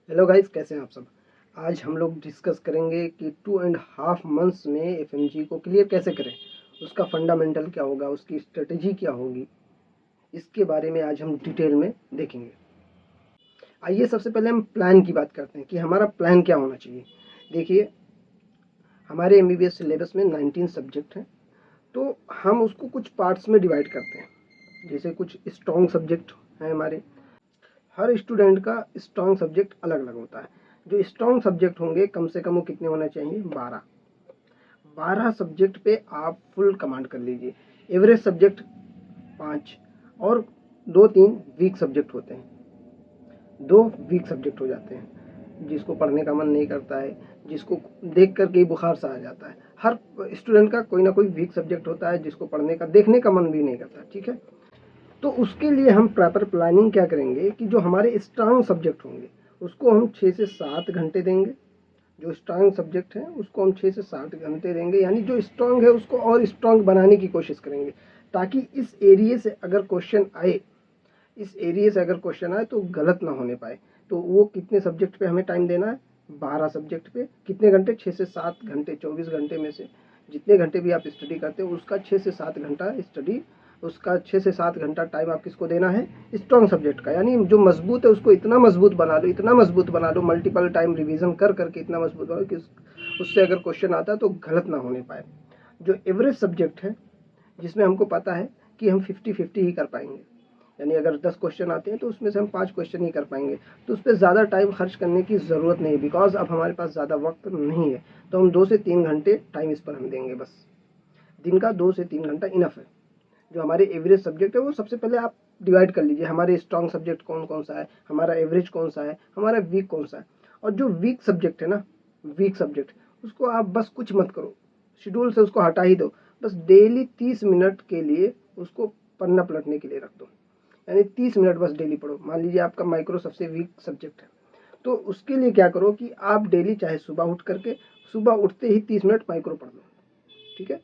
Hello guys, कैसे हैं आप सब। आज हम लोग डिस्कस करेंगे कि 2.5 मंथ्स में एफएमजी को क्लियर कैसे करें, उसका फंडामेंटल क्या होगा, उसकी स्ट्रेटजी क्या होगी, इसके बारे में आज हम डिटेल में देखेंगे। आइए सबसे पहले हम प्लान की बात करते हैं कि हमारा प्लान क्या होना चाहिए। देखिए, हमारे एमबीबीएस सिलेबस में 19 सब्जेक्ट हैं, तो हम उसको कुछ पार्ट्स में डिवाइड करते हैं। जैसे कुछ स्ट्रॉन्ग सब्जेक्ट हैं हमारे, हर स्टूडेंट का स्ट्रॉन्ग सब्जेक्ट अलग अलग होता है। जो स्ट्रॉन्ग सब्जेक्ट होंगे कम से कम वो कितने होने चाहिए, 12 सब्जेक्ट पे आप फुल कमांड कर लीजिए। एवरेज सब्जेक्ट 5 और 2-3 वीक सब्जेक्ट होते हैं। 2 वीक सब्जेक्ट हो जाते हैं, जिसको पढ़ने का मन नहीं करता है, जिसको देख करके ही बुखार सा आ जाता है। हर स्टूडेंट का कोई ना कोई वीक सब्जेक्ट होता है जिसको पढ़ने का, देखने का मन भी नहीं करता। ठीक है, तो उसके लिए हम प्रॉपर प्लानिंग क्या करेंगे कि जो हमारे स्ट्रांग सब्जेक्ट होंगे उसको हम 6 से 7 घंटे देंगे। जो स्ट्रांग सब्जेक्ट है उसको हम 6 से 7 घंटे देंगे, यानी जो स्ट्रांग है उसको और स्ट्रांग बनाने की कोशिश करेंगे, ताकि इस एरिया से अगर क्वेश्चन आए, तो गलत ना होने पाए। तो वो कितने सब्जेक्ट पे हमें टाइम देना है, 12 सब्जेक्ट पे कितने घंटे, 6 से 7 घंटे। 24 घंटे में से जितने घंटे भी आप स्टडी करते हो उसका 6 से 7 घंटा स्टडी, उसका 6 से 7 घंटा टाइम आप किसको देना है, स्ट्रॉन्ग सब्जेक्ट का। यानी जो मजबूत है उसको इतना मजबूत बना लो, इतना मजबूत बना लो, मल्टीपल टाइम रिवीजन कर करके इतना मजबूत बना लो कि उससे अगर क्वेश्चन आता है तो गलत ना होने पाए। जो एवरेज सब्जेक्ट है, जिसमें हमको पता है कि हम 50-50 ही कर पाएंगे, यानी अगर 10 क्वेश्चन आते हैं तो उसमें से हम 5 क्वेश्चन ही कर पाएंगे, तो उस पर ज़्यादा टाइम खर्च करने की ज़रूरत नहीं, बिकॉज अब हमारे पास ज़्यादा वक्त नहीं है। तो हम 2 से 3 घंटे टाइम इस पर हम देंगे, बस दिन का 2 से 3 घंटा इनफ है। जो हमारे एवरेज सब्जेक्ट है वो सबसे पहले आप डिवाइड कर लीजिए, हमारे स्ट्रॉन्ग सब्जेक्ट कौन कौन सा है, हमारा एवरेज कौन सा है, हमारा वीक कौन सा है। और जो वीक सब्जेक्ट है ना, वीक सब्जेक्ट उसको आप बस कुछ मत करो, शेड्यूल से उसको हटा ही दो। बस डेली 30 मिनट के लिए उसको पन्ना पलटने के लिए रख दो, यानी 30 मिनट बस डेली पढ़ो। मान लीजिए आपका माइक्रो सबसे वीक सब्जेक्ट है, तो उसके लिए क्या करो कि आप डेली चाहे सुबह उठ करके, सुबह उठते ही 30 मिनट माइक्रो पढ़ लो। ठीक है,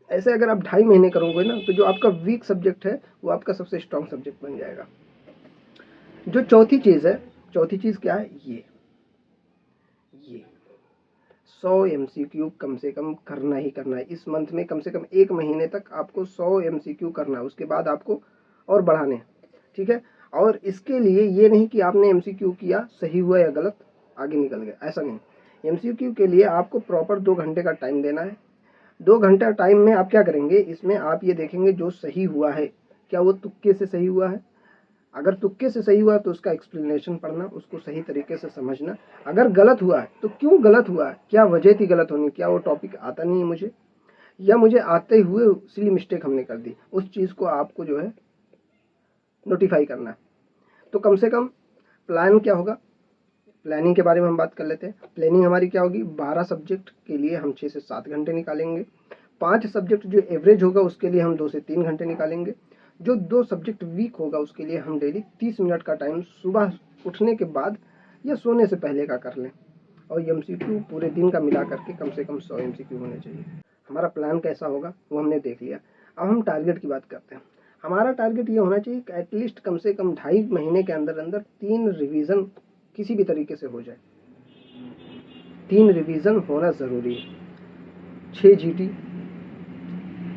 ऐसे अगर आप 2.5 महीने करोगे ना, तो जो आपका वीक सब्जेक्ट है वो आपका सबसे स्ट्रॉन्ग सब्जेक्ट बन जाएगा। जो चौथी चीज़ है, चौथी चीज़ क्या है, ये 100 एमसीक्यू कम से कम करना ही करना है। इस मंथ में कम से कम 1 महीने तक आपको 100 एमसीक्यू करना है, उसके बाद आपको और बढ़ाने हैं। ठीक है, और इसके लिए ये नहीं कि आपने एमसीक्यू किया, सही हुआ या गलत, आगे निकल गया, ऐसा नहीं। एमसीक्यू के लिए आपको प्रॉपर 2 घंटे का टाइम देना है। 2 घंटा टाइम में आप क्या करेंगे, इसमें आप ये देखेंगे जो सही हुआ है क्या वो तुक्के से सही हुआ है। अगर तुक्के से सही हुआ तो उसका एक्सप्लेनेशन पढ़ना, उसको सही तरीके से समझना। अगर गलत हुआ है तो क्यों गलत हुआ है, क्या वजह थी गलत होने, क्या वो टॉपिक आता नहीं है मुझे, या मुझे आते हुए सिली मिस्टेक हमने कर दी, उस चीज़ को आपको जो है नोटिफाई करना है। तो कम से कम प्लान क्या होगा, प्लानिंग के बारे में हम बात कर लेते हैं। प्लानिंग हमारी क्या होगी, 12 सब्जेक्ट के लिए हम 6 से 7 घंटे निकालेंगे। 5 सब्जेक्ट जो एवरेज होगा उसके लिए हम 2 से 3 घंटे निकालेंगे। जो 2 सब्जेक्ट वीक होगा उसके लिए हम डेली 30 मिनट का टाइम सुबह उठने के बाद या सोने से पहले का कर लें। और एमसीक्यू पूरे दिन का मिला करके कम से कम 100 एमसीक्यू होने चाहिए। हमारा प्लान कैसा होगा वो हमने देख लिया। अब हम टारगेट की बात करते हैं। हमारा टारगेट ये होना चाहिए कि एटलीस्ट कम से कम 2.5 महीने के अंदर अंदर 3 रिवीजन किसी भी तरीके से हो जाए। 3 रिवीजन होना ज़रूरी है। 6 जीटी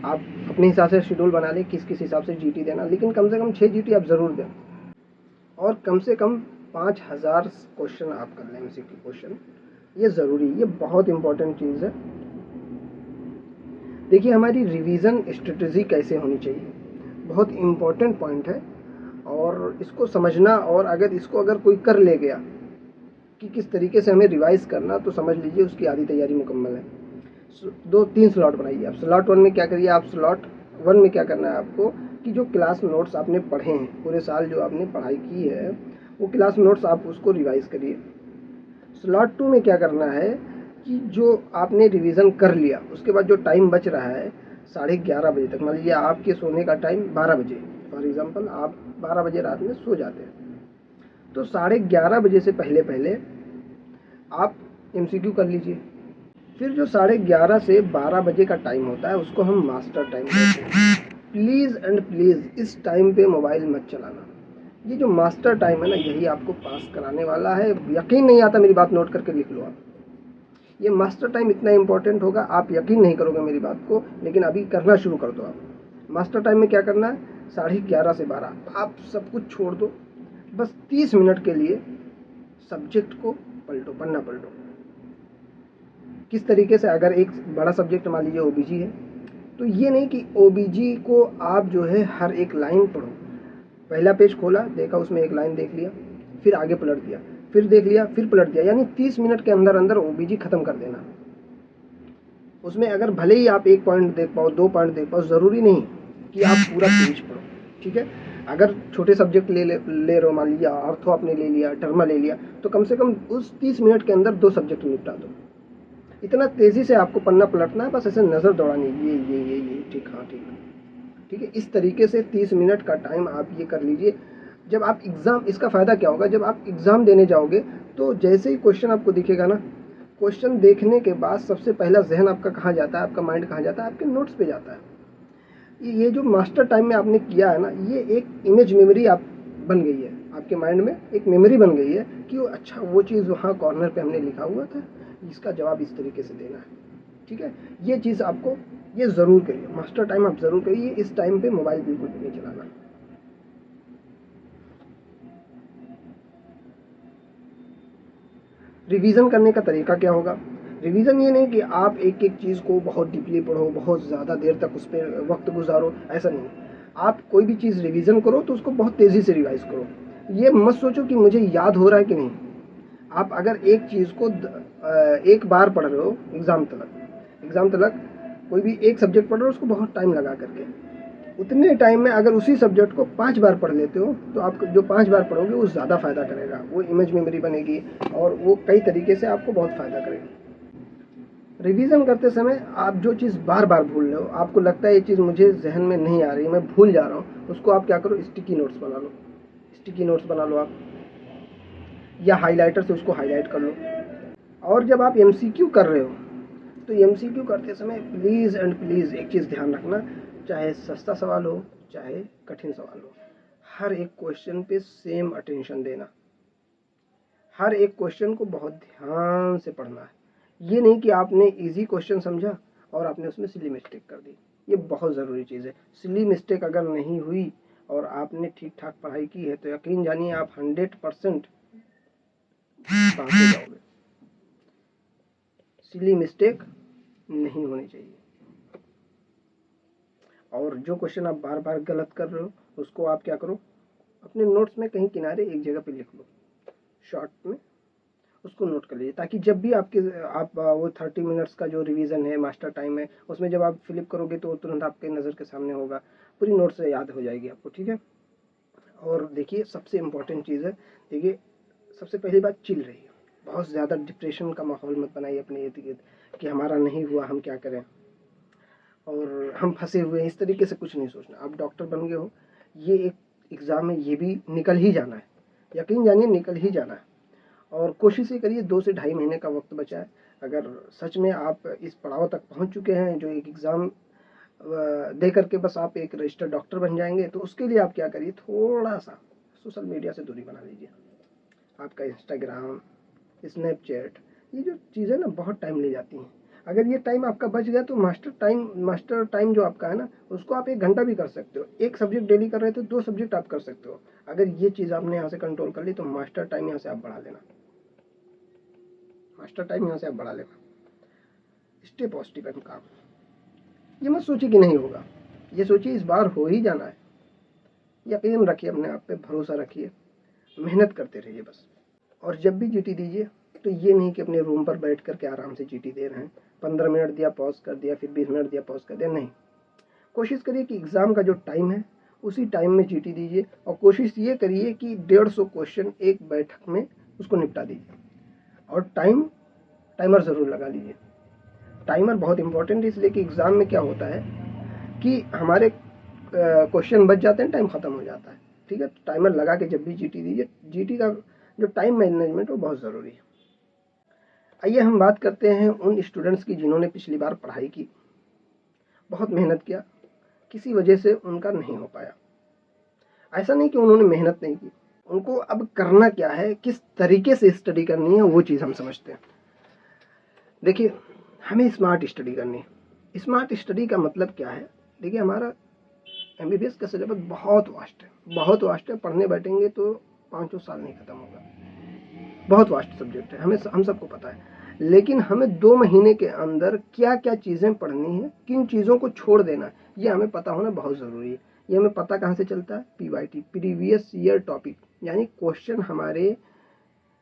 आप अपने हिसाब से शेड्यूल बना लें, किस किस हिसाब से जीटी देना, लेकिन कम से कम 6 जीटी आप ज़रूर दें। और कम से कम 5000 क्वेश्चन आप कर लें, एमसीक्यू क्वेश्चन, ये ज़रूरी, ये बहुत इंपॉर्टेंट चीज़ है। देखिए, हमारी रिवीजन स्ट्रेटजी कैसे होनी चाहिए, बहुत इम्पॉर्टेंट पॉइंट है। और इसको समझना, और अगर कोई कर ले गया कि किस तरीके से हमें रिवाइज करना, तो समझ लीजिए उसकी आधी तैयारी मुकम्मल है। 2-3 स्लॉट बनाइए आप। स्लॉट 1 में क्या करिए आप, स्लॉट 1 में क्या करना है आपको कि जो क्लास नोट्स आपने पढ़े हैं, पूरे साल जो आपने पढ़ाई की है वो क्लास नोट्स आप उसको रिवाइज करिए। स्लॉट 2 में क्या करना है कि जो आपने रिवीजन कर लिया उसके बाद जो टाइम बच रहा है 11:30 बजे तक, मान लीजिए आपके सोने का टाइम 12 बजे, फॉर एग्जांपल आप 12 बजे रात में सो जाते हैं, तो 11:30 बजे से पहले पहले आप एमसीक्यू कर लीजिए। फिर जो 11:30 से 12 बजे का टाइम होता है उसको हम मास्टर टाइम कहते हैं। प्लीज़ एंड प्लीज़ इस टाइम पे मोबाइल मत चलाना, ये जो मास्टर टाइम है ना, यही आपको पास कराने वाला है। यकीन नहीं आता, मेरी बात नोट करके लिख लो आप। ये मास्टर टाइम इतना इंपॉर्टेंट होगा, आप यकीन नहीं करोगे मेरी बात को, लेकिन अभी करना शुरू कर दो आप। मास्टर टाइम में क्या करना है, 11:30 से 12 आप सब कुछ छोड़ दो, बस 30 मिनट के लिए सब्जेक्ट को पलटो, पन्ना पलटो। किस तरीके से, अगर एक बड़ा सब्जेक्ट मान लीजिए ओबीजी है, तो ये नहीं कि ओबीजी को आप जो है हर एक लाइन पढ़ो। पहला पेज खोला, देखा उसमें एक लाइन देख लिया, फिर आगे पलट दिया, फिर देख लिया, फिर पलट दिया, यानी 30 मिनट के अंदर अंदर ओबीजी खत्म कर देना। उसमें अगर भले ही आप 1 पॉइंट देख पाओ, 2 पॉइंट देख पाओ, ज़रूरी नहीं कि आप पूरा पेज पढ़ो, ठीक है। अगर छोटे सब्जेक्ट ले रहे हो, मान लीजिए ऑर्थो आपने ले लिया, टर्मा ले लिया, तो कम से कम उस 30 मिनट के अंदर 2 सब्जेक्ट निपटा दो। इतना तेज़ी से आपको पन्ना पलटना है, बस ऐसे नज़र दौड़ानी, ये ठीक, हाँ ठीक है। इस तरीके से 30 मिनट का टाइम आप ये कर लीजिए। जब आप एग्ज़ाम, इसका फ़ायदा क्या होगा, जब आप एग्ज़ाम देने जाओगे तो जैसे ही क्वेश्चन आपको दिखेगा ना, क्वेश्चन देखने के बाद सबसे पहला जहन आपका कहाँ जाता है, आपका माइंड कहाँ जाता है, आपके नोट्स पे जाता है। ये जो मास्टर टाइम में आपने किया है ना, ये एक इमेज मेमोरी आप बन गई है, आपके माइंड में एक मेमोरी बन गई है कि वो अच्छा, वो चीज़ वहाँ कॉर्नर पे हमने लिखा हुआ था, इसका जवाब इस तरीके से देना है, ठीक है। ये चीज़ आपको, ये ज़रूर करिए, मास्टर टाइम आप ज़रूर करिए। इस टाइम पे मोबाइल बिल्कुल भी नहीं चलाना। रिवीजन करने का तरीका क्या होगा, रिवीजन ये नहीं कि आप एक एक चीज़ को बहुत डीपली पढ़ो, बहुत ज़्यादा देर तक उस पर वक्त गुजारो, ऐसा नहीं। आप कोई भी चीज़ रिवीजन करो तो उसको बहुत तेज़ी से रिवाइज करो। ये मत सोचो कि मुझे याद हो रहा है कि नहीं। आप अगर एक चीज़ को एक बार पढ़ रहे हो, एग्ज़ाम तलक कोई भी एक सब्जेक्ट पढ़ रहे हो, उसको बहुत टाइम लगा करके, उतने टाइम में अगर उसी सब्जेक्ट को 5 बार पढ़ लेते हो, तो आप जो 5 बार पढ़ोगे वो ज़्यादा फ़ायदा करेगा, वो इमेज मेमोरी बनेगी और वो कई तरीके से आपको बहुत फ़ायदा करेगी। रिवीजन करते समय आप जो चीज़ बार बार भूल रहे हो, आपको लगता है ये चीज़ मुझे जहन में नहीं आ रही, मैं भूल जा रहा हूँ, उसको आप क्या करो, स्टिकी नोट्स बना लो। स्टिकी नोट्स बना लो आप, या हाइलाइटर से उसको हाईलाइट कर लो। और जब आप एमसीक्यू कर रहे हो, तो एमसीक्यू करते समय प्लीज़ एंड प्लीज़ एक चीज़ ध्यान रखना, चाहे सस्ता सवाल हो चाहे कठिन सवाल हो, हर एक क्वेश्चन पे सेम अटेंशन देना। हर एक क्वेश्चन को बहुत ध्यान से पढ़ना है। ये नहीं कि आपने इजी क्वेश्चन समझा और आपने उसमें सिली मिस्टेक कर दी। ये बहुत ज़रूरी चीज़ है। सिली मिस्टेक अगर नहीं हुई और आपने ठीक ठाक पढ़ाई की है, तो यकीन जानिए आप 100% पास हो जाओगे। सिली मिस्टेक नहीं होनी चाहिए। और जो क्वेश्चन आप बार बार गलत कर रहे हो, उसको आप क्या करो, अपने नोट्स में कहीं किनारे एक जगह पे लिख लो, शॉर्ट में उसको नोट कर लीजिए, ताकि जब भी आप वो 30 मिनट्स का जो रिवीजन है, मास्टर टाइम है, उसमें जब आप फिलिप करोगे तो तुरंत आपके नज़र के सामने होगा, पूरी नोट्स से याद हो जाएगी आपको, ठीक है। और देखिए सबसे इम्पोर्टेंट चीज़ है, देखिए सबसे पहली बात, चिल रही है। बहुत ज़्यादा डिप्रेशन का माहौल मत बनाइए अपने इर्द गिर्द कि हमारा नहीं हुआ, हम क्या करें और हम फंसे हुए हैं, इस तरीके से कुछ नहीं सोचना। आप डॉक्टर बन गए हो, ये एक एग्ज़ाम है, ये भी निकल ही जाना है, यकीन जानिए निकल ही जाना है। और कोशिश ये करिए, 2 से ढाई महीने का वक्त बचा है। अगर सच में आप इस पड़ाव तक पहुंच चुके हैं, जो एक एग्ज़ाम दे करके बस आप एक रजिस्टर्ड डॉक्टर बन जाएंगे, तो उसके लिए आप क्या करिए, थोड़ा सा सोशल मीडिया से दूरी बना लीजिए। आपका इंस्टाग्राम, स्नैपचैट, ये जो चीज़ें ना बहुत टाइम ले जाती हैं। अगर ये टाइम आपका बच गया तो मास्टर टाइम जो आपका है ना, उसको आप 1 घंटा भी कर सकते हो। एक सब्जेक्ट डेली कर रहे थे, 2 सब्जेक्ट आप कर सकते हो। अगर ये चीज़ आपने यहाँ से कंट्रोल कर ली, तो मास्टर टाइम यहाँ से आप बढ़ा लेना। मास्टर टाइम यहाँ से आप बढ़ा लेना। स्टे पॉजिटिव एंड काम। ये मत सोचिए कि नहीं होगा, ये सोचिए इस बार हो ही जाना है। यकीन रखिए, अपने आप पे भरोसा रखिए, मेहनत करते रहिए बस। और जब भी जीटी दीजिए, तो ये नहीं कि अपने रूम पर बैठ करके आराम से जीटी दे रहे हैं, 15 मिनट दिया पॉज कर दिया, फिर 20 मिनट दिया पॉज कर दिया, नहीं। कोशिश करिए कि एग्ज़ाम का जो टाइम है उसी टाइम में जीटी दीजिए, और कोशिश ये करिए कि 150 क्वेश्चन एक बैठक में उसको निपटा दीजिए। और टाइमर ज़रूर लगा लीजिए। टाइमर बहुत इंपॉर्टेंट है, इसलिए कि एग्ज़ाम में क्या होता है कि हमारे क्वेश्चन बच जाते हैं, टाइम ख़त्म हो जाता है, ठीक है। टाइमर लगा के जब भी जीटी दीजिए, जीटी का जो टाइम मैनेजमेंट वो बहुत ज़रूरी है। आइए हम बात करते हैं उन स्टूडेंट्स की जिन्होंने पिछली बार पढ़ाई की, बहुत मेहनत किया, किसी वजह से उनका नहीं हो पाया। ऐसा नहीं कि उन्होंने मेहनत नहीं की, उनको अब करना क्या है, किस तरीके से स्टडी करनी है, वो चीज़ हम समझते हैं। देखिए, हमें स्मार्ट स्टडी करनी है। स्मार्ट स्टडी का मतलब क्या है? देखिए, हमारा एमबीबीएस का सिलेबस बहुत वास्ट है, बहुत वास्ट है। पढ़ने बैठेंगे तो 5 साल नहीं खत्म होगा, बहुत वास्ट सब्जेक्ट है, हम सबको पता है। लेकिन हमें 2 महीने के अंदर क्या क्या चीज़ें पढ़नी है, किन चीज़ों को छोड़ देना है, ये हमें पता होना बहुत ज़रूरी है। ये हमें पता कहाँ से चलता है? पीवाईटी, प्रीवियस ईयर टॉपिक, यानी क्वेश्चन हमारे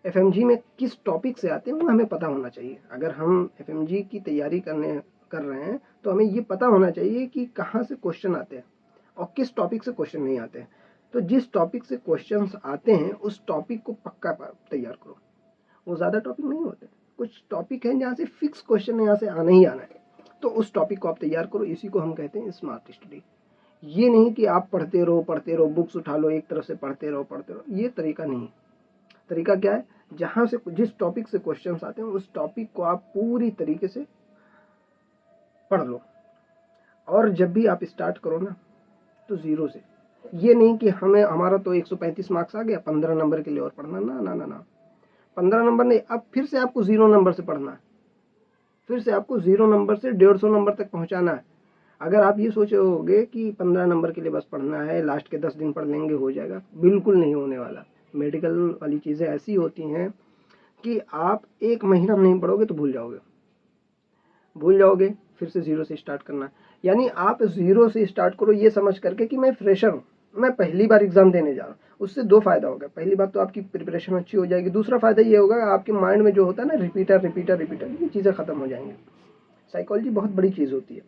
एफएमजी में किस टॉपिक से आते हैं वो हमें पता होना चाहिए। अगर हम एफएमजी की तैयारी कर रहे हैं तो हमें ये पता होना चाहिए कि कहाँ से क्वेश्चन आते हैं और किस टॉपिक से क्वेश्चन नहीं आते हैं। तो जिस टॉपिक से क्वेश्चंस आते हैं उस टॉपिक को पक्का तैयार करो। वो ज़्यादा टॉपिक नहीं होते, कुछ टॉपिक हैं जहाँ से फिक्स क्वेश्चन यहाँ से आना ही आना है, तो उस टॉपिक को आप तैयार करो। इसी को हम कहते हैं स्मार्ट स्टडी। ये नहीं कि आप पढ़ते रहो, बुक्स उठा लो, एक तरफ से पढ़ते रहो, ये तरीका नहीं है। तरीका क्या है? जहाँ से जिस टॉपिक से क्वेश्चंस आते हैं उस टॉपिक को आप पूरी तरीके से पढ़ लो। और जब भी आप स्टार्ट करो ना तो ज़ीरो से, ये नहीं कि हमारा तो 135 मार्क्स आ गया, 15 नंबर के लिए और पढ़ना, ना ना ना ना, 15 नंबर नहीं, अब फिर से आपको 0 नंबर से पढ़ना है, फिर से आपको 0 नंबर से 150 नंबर तक पहुंचाना है। अगर आप ये सोचोगे कि 15 नंबर के लिए बस पढ़ना है, लास्ट के 10 दिन पढ़ लेंगे हो जाएगा, बिल्कुल नहीं होने वाला। मेडिकल वाली चीज़ें ऐसी होती हैं कि आप 1 महीना नहीं पढ़ोगे तो भूल जाओगे, फिर से 0 से स्टार्ट करना। यानी आप 0 से स्टार्ट करो ये समझ करके कि मैं फ्रेशर हूँ, मैं पहली बार एग्जाम देने जा रहा हूँ। उससे 2 फायदा होगा। पहली बात तो आपकी प्रिपरेशन अच्छी हो जाएगी, दूसरा फायदा ये होगा आपके माइंड में जो होता है ना रिपीटर, ये चीज़ें खत्म हो जाएंगी। साइकोलॉजी बहुत बड़ी चीज़ होती है।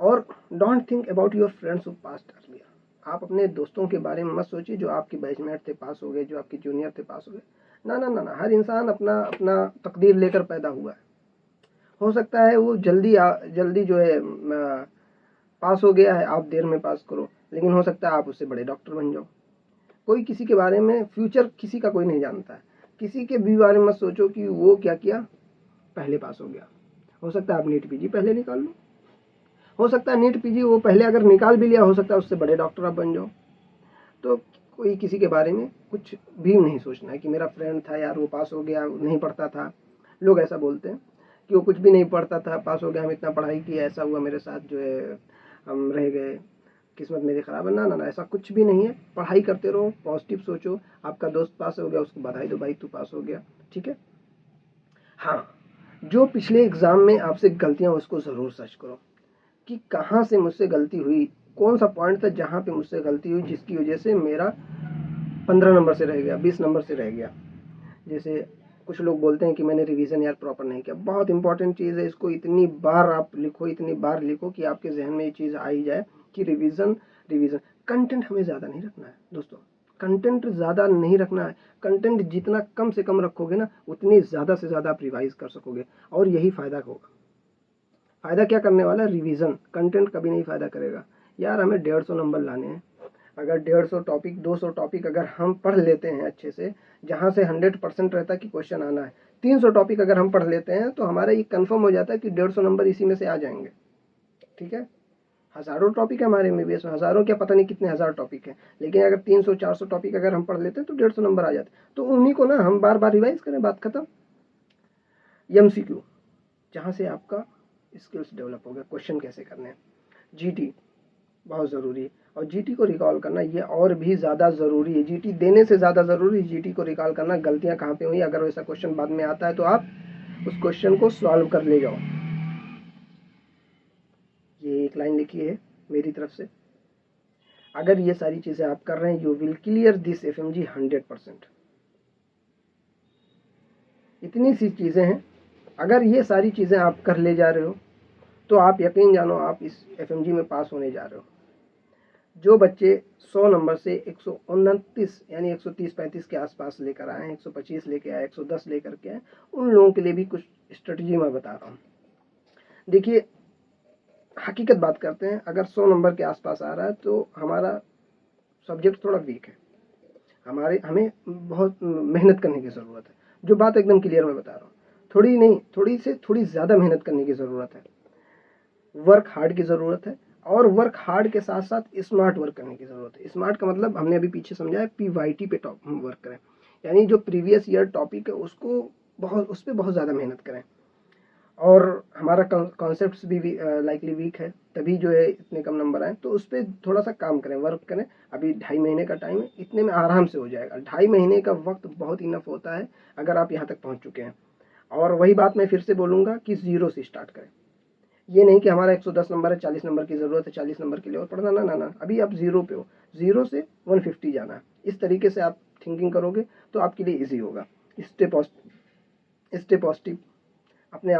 और don't think about your friends who passed earlier. आप अपने दोस्तों के बारे में मत सोचिए जो आपके बैचमेट थे, पास हो गए, जो आपके जूनियर थे, पास हो गए। ना ना ना ना, हर इंसान अपना अपना तकदीर लेकर पैदा हुआ है। हो सकता है वो जल्दी जो है पास हो गया है, आप देर में पास करो, लेकिन हो सकता है आप उससे बड़े डॉक्टर बन जाओ। कोई किसी के बारे में, फ्यूचर किसी का कोई नहीं जानता है। किसी के भी बारे में मत सोचो कि वो क्या किया, पहले पास हो गया। हो सकता है आप नीट पीजी पहले निकाल लो, हो सकता है नीट पीजी वो पहले अगर निकाल भी लिया, हो सकता है उससे बड़े डॉक्टर आप बन जाओ। तो कोई किसी के बारे में कुछ भी नहीं सोचना है कि मेरा फ्रेंड था यार वो पास हो गया, नहीं पढ़ता था। लोग ऐसा बोलते हैं कि वो कुछ भी नहीं पढ़ता था, पास हो गया, हम इतना पढ़ाई की, ऐसा हुआ मेरे साथ, जो है हम रह गए, किस्मत मेरी खराब है। ना ना ना, ऐसा कुछ भी नहीं है। पढ़ाई करते रहो, पॉजिटिव सोचो। आपका दोस्त पास हो गया, उसको बधाई दो, भाई तू पास हो गया, ठीक है। हाँ, जो पिछले एग्जाम में आपसे गलतियां उसको ज़रूर सर्च करो कि कहाँ से मुझसे गलती हुई, कौन सा पॉइंट था जहाँ पे मुझसे गलती हुई जिसकी वजह से मेरा 15 नंबर से रह गया, 20 नंबर से रह गया। जैसे कुछ लोग बोलते हैं कि मैंने रिवीजन यार प्रॉपर नहीं किया। बहुत इंपॉर्टेंट चीज़ है, इसको इतनी बार आप लिखो, इतनी बार लिखो कि आपके जहन में ये चीज़ आ ही जाए कि रिवीजन कंटेंट हमें ज़्यादा नहीं रखना है दोस्तों, कंटेंट ज़्यादा नहीं रखना है। कंटेंट जितना कम से कम रखोगे ना, उतनी ज़्यादा से ज़्यादा आप रिवाइज कर सकोगे, और यही फ़ायदा होगा। फ़ायदा क्या करने वाला है? रिवीजन। कंटेंट कभी नहीं फ़ायदा करेगा। यार हमें 150 नंबर लाने हैं, अगर 150 टॉपिक, 200 टॉपिक अगर हम पढ़ लेते हैं अच्छे से, जहाँ से 100% रहता है कि क्वेश्चन आना है, 300 टॉपिक अगर हम पढ़ लेते हैं तो हमारा ये कंफर्म हो जाता है कि 150 नंबर इसी में से आ जाएंगे, ठीक है। हज़ारों टॉपिक है हमारे एमबीबीएस में, हज़ारों क्या पता नहीं कितने हज़ार टॉपिक है, लेकिन अगर 300-400 टॉपिक अगर हम पढ़ लेते हैं तो 150 नंबर आ जाते हैं। तो उन्हीं को ना हम बार बार रिवाइज करें, बात खत्म। एमसीक्यू, जहाँ से आपका स्किल्स डेवलप हो गया, क्वेश्चन कैसे करने हैं। जीटी बहुत ज़रूरी है, और जीटी को रिकॉल करना ये और भी ज़्यादा ज़रूरी है। जीटी देने से ज़्यादा ज़रूरी है जीटी को रिकॉल करना, गलतियाँ कहाँ पे हुई। अगर वैसा क्वेश्चन बाद में आता है तो आप उस क्वेश्चन को सॉल्व कर ले जाओ। ये एक लाइन लिखी है मेरी तरफ से, अगर ये सारी चीज़ें आप कर रहे हैं, you will clear this FMG 100%। इतनी सी चीज़ें हैं, अगर ये सारी चीज़ें आप कर ले जा रहे हो तो आप यकीन जानो आप इस एफएमजी में पास होने जा रहे हो। जो बच्चे 100 नंबर से 129 यानी 130-135 के आसपास लेकर आए, 125 लेके आए, 110 लेकर के आए, उन लोगों के लिए भी कुछ स्ट्रेटजी मैं बता रहा हूँ। देखिए, हकीकत बात करते हैं, अगर 100 नंबर के आसपास आ रहा है तो हमारा सब्जेक्ट थोड़ा वीक है, हमें बहुत मेहनत करने की ज़रूरत है। जो बात एकदम क्लियर मैं बता रहा हूँ, थोड़ी नहीं, थोड़ी से थोड़ी ज़्यादा मेहनत करने की ज़रूरत है, वर्क हार्ड की ज़रूरत है। और वर्क हार्ड के साथ साथ स्मार्ट वर्क करने की ज़रूरत है। स्मार्ट का मतलब हमने अभी पीछे समझा है, PYT पे वर्क करें, यानी जो प्रीवियस ईयर टॉपिक है उसको उस पर बहुत ज़्यादा मेहनत करें। और हमारा कॉन्सेप्ट्स भी लाइकली वीक है, तभी जो है इतने कम नंबर आए, तो उस पर थोड़ा सा काम करें, वर्क करें। अभी 2.5 महीने का टाइम है, इतने में आराम से हो जाएगा। 2.5 महीने का वक्त बहुत इनफ होता है अगर आप यहाँ तक पहुँच चुके हैं। और वही बात मैं फिर से बोलूँगा कि 0 से स्टार्ट करें। ये नहीं कि हमारा 110 नंबर है, 40 नंबर की ज़रूरत है, 40 नंबर के लिए और पढ़ना, ना ना ना, अभी आप 0 पे हो, 0 से 150 जाना है। इस तरीके से आप थिंकिंग करोगे तो आपके लिए ईजी होगा। स्टे पॉजिटिव, अपने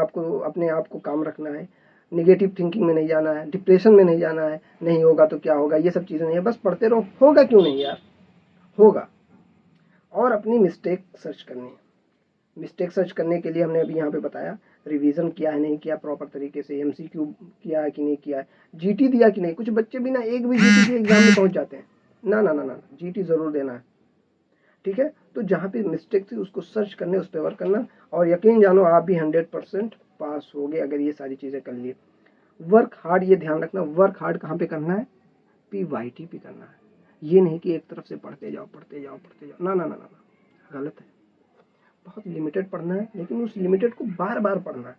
आप को काम रखना है, निगेटिव थिंकिंग में नहीं जाना है, डिप्रेशन में नहीं जाना है, नहीं होगा तो क्या होगा, ये सब चीज़ें नहीं है, बस पढ़ते रहो, होगा क्यों नहीं यार, होगा। और अपनी मिस्टेक सर्च करनी है। मिस्टेक सर्च करने के लिए हमने अभी यहाँ पे बताया, रिवीजन किया है नहीं किया प्रॉपर तरीके से, MCQ किया है कि नहीं किया है, GT दिया कि नहीं। कुछ बच्चे भी ना एक भी GT के एग्जाम में पहुँच जाते हैं, ना ना ना ना, GT ज़रूर देना है, ठीक है। तो जहाँ पे मिस्टेक थी उसको सर्च करने, उस पर वर्क करना, और यकीन जानो आप भी 100% पास होगे अगर ये सारी चीज़ें कर लिए। वर्क हार्ड, ये ध्यान रखना, वर्क हार्ड कहाँ पे करना है, PYT पे करना है। ये नहीं कि एक तरफ से पढ़ते जाओ पढ़ते जाओ पढ़ते जाओ, ना ना ना ना, गलत है। बहुत लिमिटेड पढ़ना है, लेकिन उस लिमिटेड को बार बार पढ़ना है।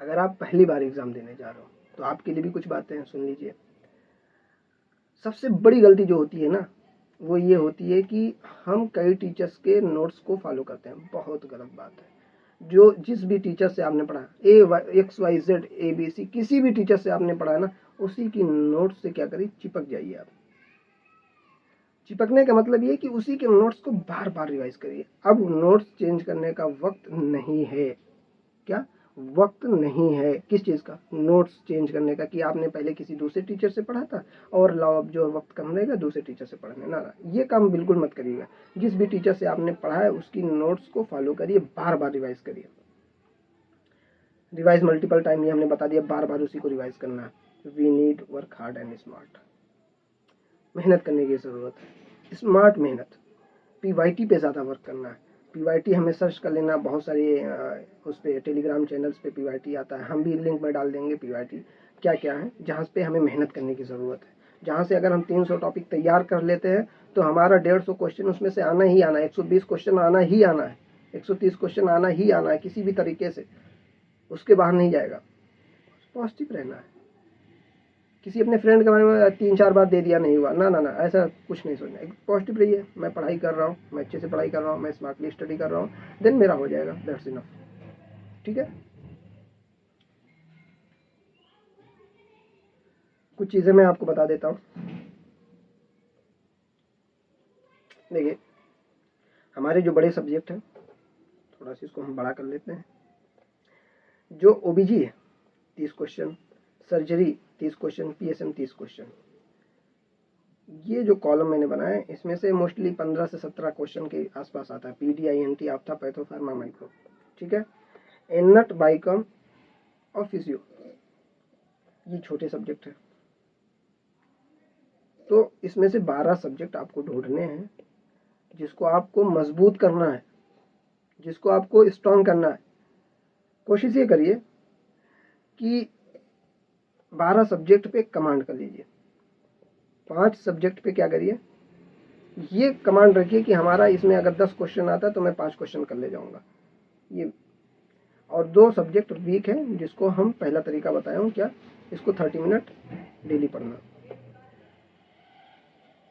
अगर आप पहली बार एग्जाम देने जा रहे हो तो आपके लिए भी कुछ बातें हैं, सुन लीजिए। सबसे बड़ी गलती जो होती है ना, वो ये होती है कि हम कई टीचर्स के नोट्स को फॉलो करते हैं। बहुत गलत बात है। जो जिस भी टीचर से आपने पढ़ा, XYZ ABC, किसी भी टीचर से आपने पढ़ा है ना, उसी की नोट्स से क्या करिए, चिपक जाइए आप। चिपकने का मतलब ये कि उसी के नोट्स को बार बार रिवाइज करिए। अब नोट्स चेंज करने का वक्त नहीं है। क्या वक्त नहीं है? किस चीज़ का? नोट्स चेंज करने का, कि आपने पहले किसी दूसरे टीचर से पढ़ा था और लाओ अब जो वक्त कम रहेगा दूसरे टीचर से पढ़ने, ना ना, ये काम बिल्कुल मत करिएगा। जिस भी टीचर से आपने पढ़ा है उसकी नोट्स को फॉलो करिए, बार बार रिवाइज करिए। रिवाइज मल्टीपल टाइम, ये हमने बता दिया, बार बार उसी को रिवाइज करना है। We need work hard and smart. मेहनत करने की ज़रूरत है, स्मार्ट मेहनत। PYT पे ज़्यादा वर्क करना है। PYT हमें सर्च कर लेना, बहुत सारे उस पर टेलीग्राम चैनल्स पे PYT आता है, हम भी लिंक में डाल देंगे PYT क्या क्या है, जहाँ पे हमें मेहनत करने की ज़रूरत है। जहाँ से अगर हम 300 टॉपिक तैयार कर लेते हैं तो हमारा 150 क्वेश्चन उसमें से आना ही आना है, 120 क्वेश्चन आना ही आना है, 130 क्वेश्चन आना ही आना है, किसी भी तरीके से उसके बाहर नहीं जाएगा। पॉजिटिव रहना है। किसी अपने फ्रेंड के बारे में 3-4 बार दे दिया नहीं हुआ, ना ना ना, ऐसा कुछ नहीं सोचना। एक पॉजिटिव रहिए, मैं पढ़ाई कर रहा हूँ, मैं अच्छे से पढ़ाई कर रहा हूँ, मैं स्मार्टली स्टडी कर रहा हूँ, देन मेरा हो जाएगा, दैट्स इनफ। ठीक है। कुछ चीज़ें मैं आपको बता देता हूँ। देखिए, हमारे जो बड़े सब्जेक्ट हैं, थोड़ा सा इसको हम बड़ा कर लेते हैं। जो OBG है 30 question, surgery 30 question, PSM 30 question, ये जो कॉलम मैंने बनाया है इसमें से मोस्टली 15 से 17 क्वेश्चन के आसपास आता है। PD, INT, ophtha, patho, pharma, micro, ठीक है। एनट, बाइकम और फिजियो, ये छोटे सब्जेक्ट है। तो इसमें से 12 सब्जेक्ट आपको ढूंढने हैं जिसको आपको मजबूत करना है, जिसको आपको स्ट्रॉन्ग करना है। कोशिश ये करिए कि 12 सब्जेक्ट पे कमांड कर लीजिए। 5 सब्जेक्ट पे क्या करिए, ये कमांड रखिए कि हमारा इसमें अगर 10 क्वेश्चन आता है तो मैं 5 क्वेश्चन कर ले जाऊंगा, ये। और 2 सब्जेक्ट वीक है जिसको हम पहला तरीका बताया हूँ, क्या, इसको 30 मिनट डेली पढ़ना।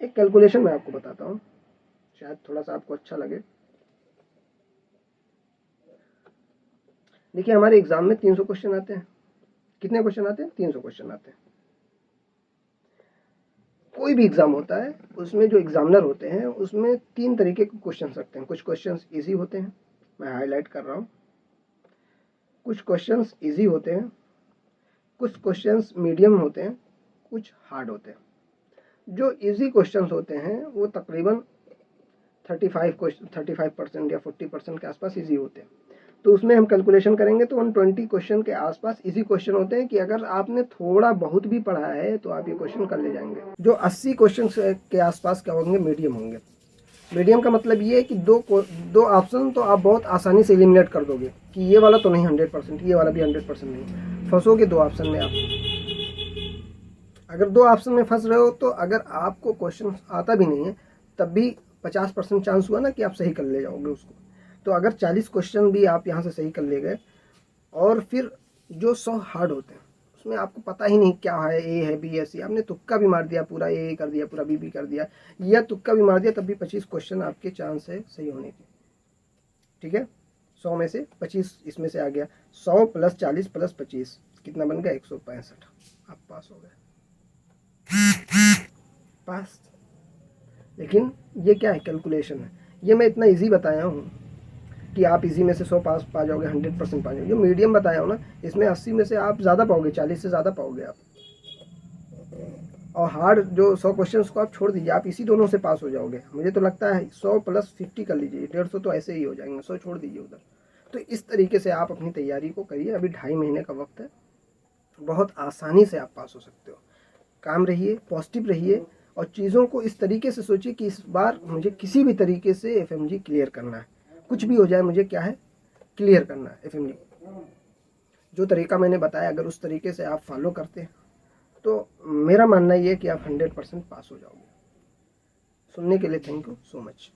एक कैलकुलेशन मैं आपको बताता हूँ, शायद थोड़ा सा आपको अच्छा लगे। देखिए, हमारे एग्जाम में 300 क्वेश्चन आते हैं। कितने क्वेश्चन आते हैं? 300 क्वेश्चन आते हैं। कोई भी एग्जाम होता है उसमें जो एग्जामिनर होते हैं उसमें 3 तरीके के क्वेश्चन रखते हैं। कुछ क्वेश्चंस इजी होते हैं, मैं हाईलाइट कर रहा हूँ, कुछ क्वेश्चंस इजी होते हैं, कुछ क्वेश्चंस मीडियम होते हैं, कुछ हार्ड होते हैं। जो इजी क्वेश्चंस होते हैं वो तकरीबन 35% या 40% के आसपास इजी होते हैं। तो उसमें हम कैलकुलेशन करेंगे तो 120 क्वेश्चन के आसपास इजी क्वेश्चन होते हैं कि अगर आपने थोड़ा बहुत भी पढ़ा है तो आप ये क्वेश्चन कर ले जाएंगे। जो 80 क्वेश्चन के आसपास क्या होंगे, मीडियम होंगे। मीडियम का मतलब ये है कि दो ऑप्शन तो आप बहुत आसानी से एलिमिनेट कर दोगे कि ये वाला तो नहीं 100%, ये वाला भी 100% नहीं। फंसोगे 2 ऑप्शन में आप। अगर 2 ऑप्शन में फंस रहे हो तो अगर आपको क्वेश्चन आता भी नहीं है तब भी 50% चांस हुआ ना कि आप सही कर ले जाओगे उसको। तो अगर 40 क्वेश्चन भी आप यहाँ से सही कर ले गए, और फिर जो 100 हार्ड होते हैं उसमें आपको पता ही नहीं क्या है, ए है, बी है, सी, आपने तुक्का भी मार दिया, पूरा ए कर दिया, पूरा बी कर दिया, या तुक्का भी मार दिया, तब भी 25 क्वेश्चन आपके चांस है सही होने के। ठीक है, 100 में से 25 इसमें से आ गया, 100 + 40 + 25 कितना बन गया, 165। आप पास हो गए, पास। लेकिन ये क्या है, कैलकुलेशन है। ये मैं इतना इजी बताया हूँ कि आप इजी में से 100 पास पा जाओगे, 100% पा जाओगे। जो मीडियम बताया हूँ ना, इसमें 80 में से आप ज़्यादा पाओगे, 40 से ज़्यादा पाओगे आप। और हार्ड जो 100 क्वेश्चन को आप छोड़ दीजिए, आप इसी दोनों से पास हो जाओगे। मुझे तो लगता है 100 + 50 कर लीजिए, 150 तो ऐसे ही हो जाएंगे, 100 छोड़ दीजिए उधर। तो इस तरीके से आप अपनी तैयारी को करिए। अभी 2.5 महीने का वक्त है, बहुत आसानी से आप पास हो सकते हो। काम रहिए, पॉजिटिव रहिए, और चीज़ों को इस तरीके से सोचिए कि इस बार मुझे किसी भी तरीके से FMG क्लियर करना है। कुछ भी हो जाए, मुझे क्या है, क्लियर करना है FMG। जो तरीका मैंने बताया, अगर उस तरीके से आप फॉलो करते हैं तो मेरा मानना ये है कि आप 100% पास हो जाओगे। सुनने के लिए थैंक यू सो मच।